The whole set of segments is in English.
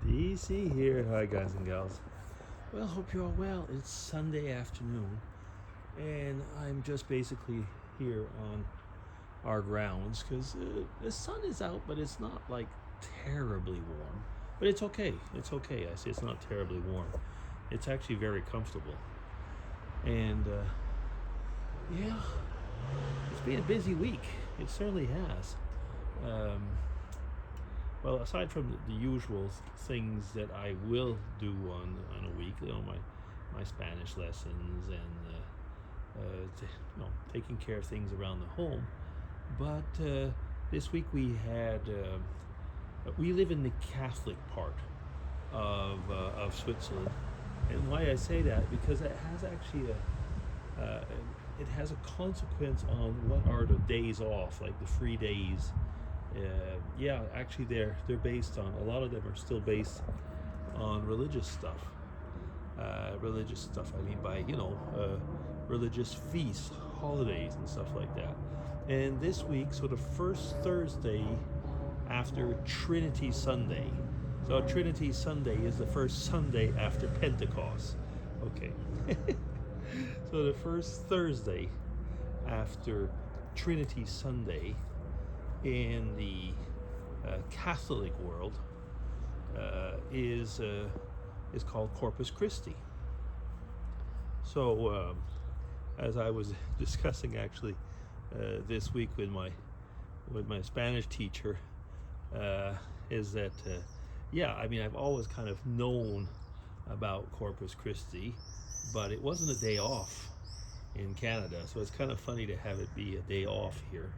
DC here. Hi, guys and gals. Well, hope you're all well. It's Sunday afternoon, and I'm just basically here on our grounds because the sun is out, but it's not like terribly warm. But it's okay. It's okay. I say it's not terribly warm. It's actually very comfortable. And yeah, it's been a busy week. It certainly has. Well, aside from the usual things that I will do on a week, my Spanish lessons and taking care of things around the home. But this week we live in the Catholic part of Switzerland, and why I say that because it has actually it has a consequence on what are the days off, like the free days. Actually they're based on, a lot of them are still based on religious stuff. I mean by, religious feasts, holidays and stuff like that. And this week, so the first Thursday after Trinity Sunday. So Trinity Sunday is the first Sunday after Pentecost. Okay. So the first Thursday after Trinity Sunday in the Catholic world is called Corpus Christi. So as I was discussing actually this week with my Spanish teacher, is that I mean I've always kind of known about Corpus Christi, but it wasn't a day off in Canada, so it's kind of funny to have it be a day off here.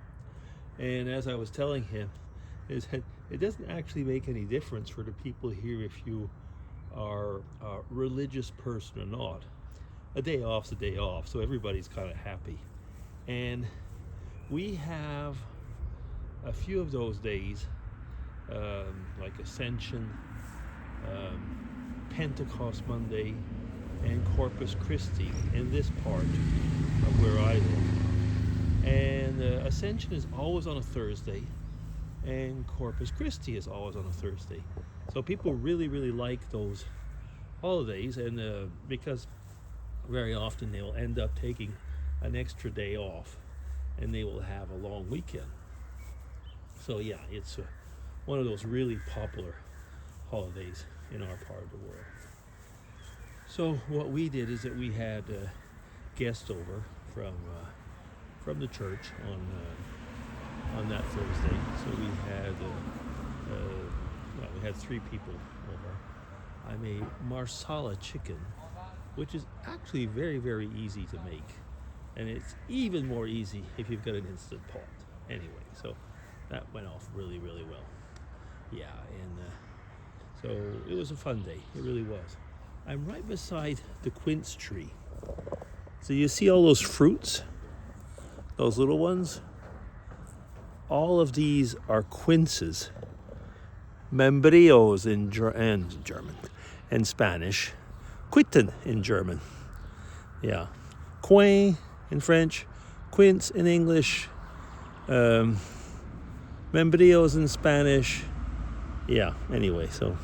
And as I was telling him, is that it doesn't actually make any difference for the people here if you are a religious person or not. A day off's a day off, so everybody's kind of happy. And we have a few of those days, like Ascension, Pentecost Monday, and Corpus Christi in this part of where I live. And Ascension is always on a Thursday, and Corpus Christi is always on a Thursday. So people really, really like those holidays, and because very often they'll end up taking an extra day off, and they will have a long weekend. So yeah, it's one of those really popular holidays in our part of the world. So what we did is that we had guests over from the church on that Thursday. So we had 3 people over. I made marsala chicken, which is actually very, very easy to make, and it's even more easy if you've got an Instant Pot. Anyway, so that went off really, really well. Yeah, and so it was a fun day. It really was. I'm right beside the quince tree. So you see all those fruits? Those little ones? All of these are quinces. Membrillos in German and Spanish. Quitten in German. Yeah. Coin in French. Quince in English. Membrillos in Spanish. Yeah, anyway, so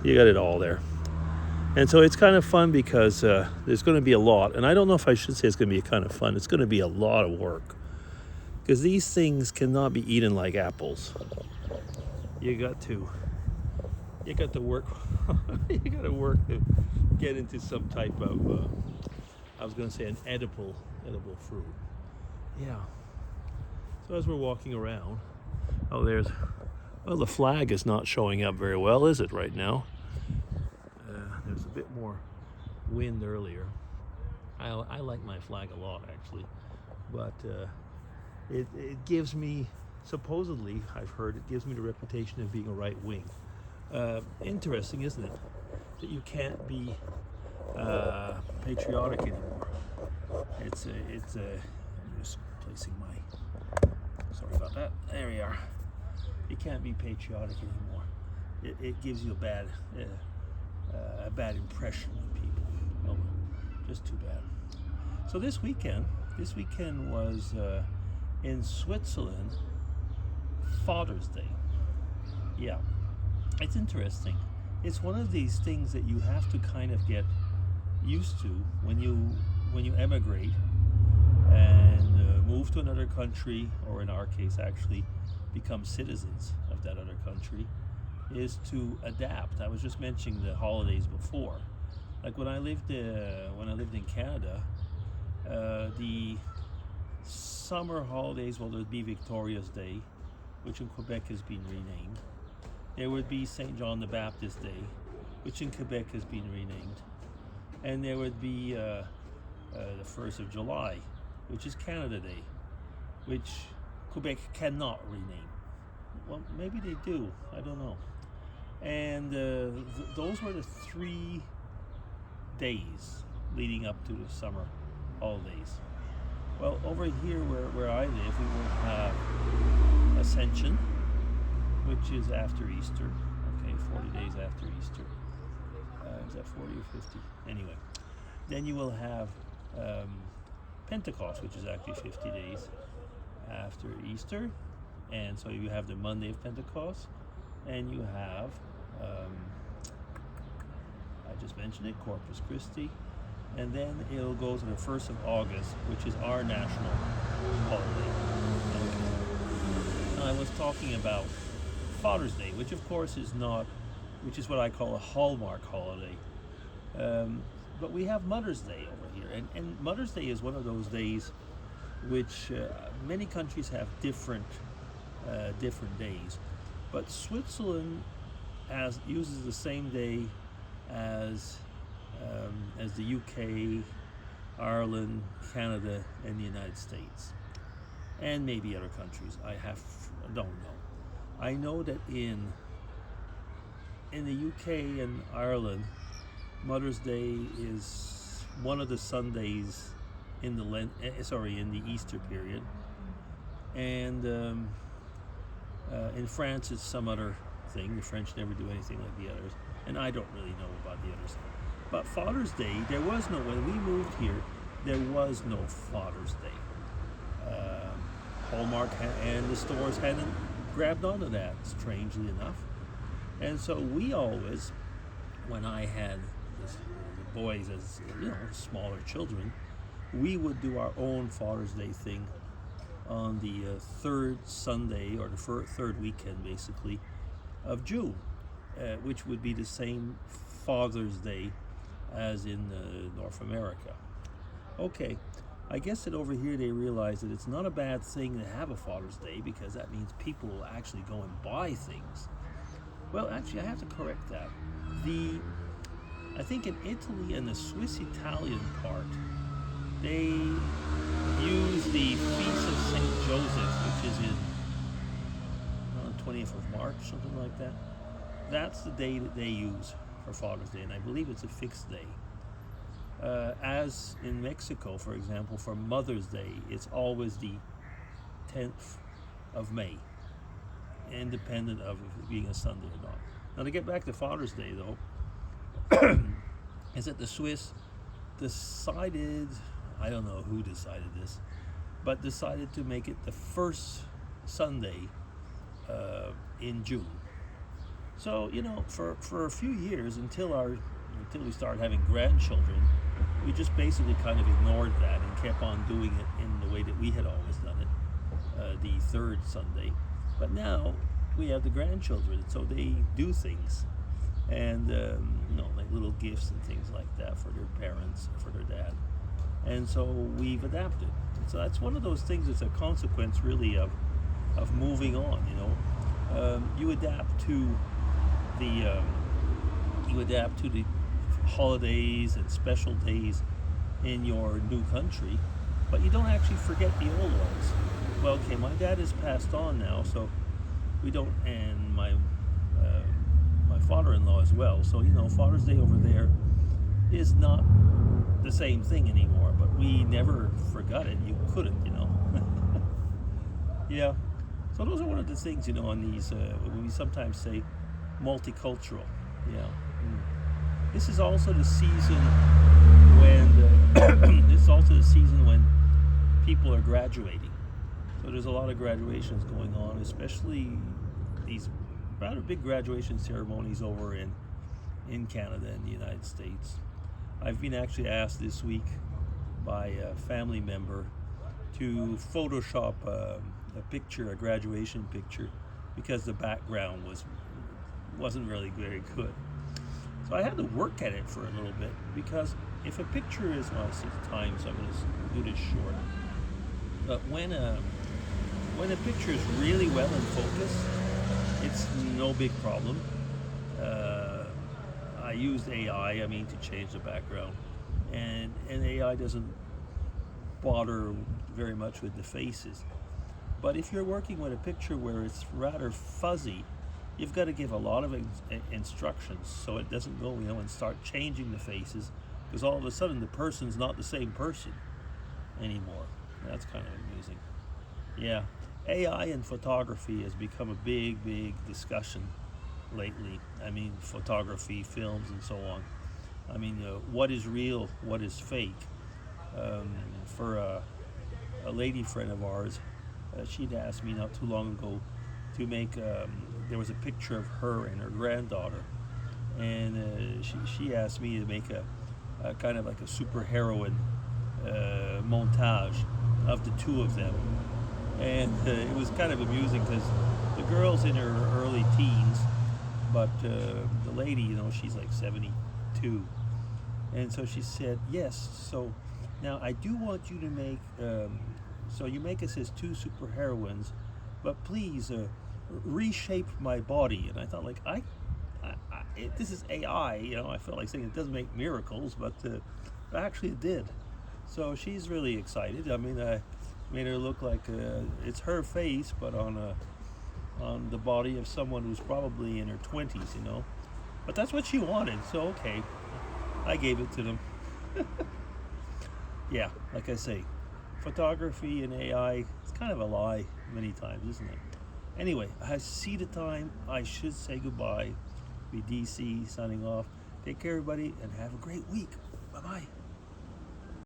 you got it all there. And so it's kind of fun because there's going to be a lot, and I don't know if I should say it's going to be kind of fun. It's going to be a lot of work because these things cannot be eaten like apples. You got to work. You got to work to get into some type of I was going to say an edible fruit. Yeah. So as we're walking around, the flag is not showing up very well, is it, right now? There's a bit more wind earlier. I like my flag a lot, actually, but it gives me, supposedly, I've heard, it gives me the reputation of being a right wing. Interesting, isn't it, that you can't be patriotic anymore. I'm just placing sorry about that. There we are. You can't be patriotic anymore. It gives you a bad impression of people. Oh, just too bad. So this weekend was in Switzerland, Father's Day. Yeah. It's interesting. It's one of these things that you have to kind of get used to when you emigrate and move to another country, or in our case, actually become citizens of that other country, is to adapt. I was just mentioning the holidays before. Like when I lived in Canada, the summer holidays, well, there'd be Victoria's Day, which in Quebec has been renamed. There would be St. John the Baptist Day, which in Quebec has been renamed. And there would be the 1st of July, which is Canada Day, which Quebec cannot rename. Well, maybe they do, I don't know. And those were the 3 days leading up to the summer holidays. Well, over here where I live, we will have Ascension, which is after Easter. Okay, 40 days after Easter. Is that 40 or 50? Anyway, then you will have Pentecost, which is actually 50 days after Easter. And so you have the Monday of Pentecost, and you have, I just mentioned it, Corpus Christi. And then it'll go to the 1st of August, which is our national holiday. Okay. I was talking about Father's Day, which of course is not, which is what I call a Hallmark holiday. But we have Mother's Day over here. And Mother's Day is one of those days which many countries have different days. But Switzerland uses the same day as the UK, Ireland, Canada, and the United States, and maybe other countries. I don't know. I know that in the UK and Ireland, Mother's Day is one of the Sundays in the Easter period, and in France it's some other thing. The French never do anything like the others, and I don't really know about the others. But Father's Day, when we moved here, there was no Father's Day. Hallmark and the stores hadn't grabbed onto that, strangely enough. And so we always, when I had the boys as smaller children, we would do our own Father's Day thing on the 3rd Sunday, or the third weekend basically, of June, which would be the same Father's Day as in North America. Okay, I guess that over here they realize that it's not a bad thing to have a Father's Day, because that means people will actually go and buy things. Well, actually, I have to correct that. I think in Italy and the Swiss-Italian part, they use the Feast of St. Joseph, which is in the 20th of March, something like that. That's the day that they use for Father's Day, and I believe it's a fixed day. As in Mexico, for example, for Mother's Day, it's always the 10th of May, independent of it being a Sunday or not. Now, to get back to Father's Day, though, is that the Swiss decided, I don't know who decided this, but decided to make it the first Sunday in June. So, for a few years, until we started having grandchildren, we just basically kind of ignored that and kept on doing it in the way that we had always done it, the 3rd Sunday. But now we have the grandchildren, so they do things, and like little gifts and things like that for their parents, for their dad, and so we've adapted. So that's one of those things that's a consequence, really, of moving on. You adapt to the holidays and special days in your new country, but you don't actually forget the old ones. Well, okay, my dad has passed on now, so we don't, and my father-in-law as well. So Father's Day over there is not the same thing anymore. But we never forgot it. You couldn't, Yeah. So those are one of the things, on these. We sometimes say multicultural. Yeah. This is also the season when people are graduating. So there's a lot of graduations going on, especially these rather big graduation ceremonies over in Canada and the United States. I've been actually asked this week by a family member to Photoshop a picture, a graduation picture, because the background wasn't really very good. So I had to work at it for a little bit, because if a picture is, well, 6 times, I'm going to do this short. But when a picture is really well in focus, it's no big problem. I used AI, to change the background, and AI doesn't bother very much with the faces. But if you're working with a picture where it's rather fuzzy, you've got to give a lot of instructions so it doesn't go, and start changing the faces, because all of a sudden the person's not the same person anymore. That's kind of amusing. Yeah, AI in photography has become a big, big discussion lately. Photography, films, and so on. What is real, what is fake? For a lady friend of ours, she'd asked me not too long ago to make, there was a picture of her and her granddaughter, and she asked me to make a kind of like a superheroine montage of the two of them. And it was kind of amusing, because the girl's in her early teens, but the lady, she's like 72. And so she said, yes, so now I do want you to make, so you make us as two superheroines, but please reshape my body. And I thought, like, this is AI, I felt like saying it doesn't make miracles, but actually it did. So she's really excited. I made her look like it's her face, but on the body of someone who's probably in her 20s, But that's what she wanted, so okay, I gave it to them. Yeah, like I say, photography and AI, it's kind of a lie many times, isn't it? Anyway, I see the time. I should say goodbye. Be DC signing off. Take care, everybody, and have a great week. Bye-bye.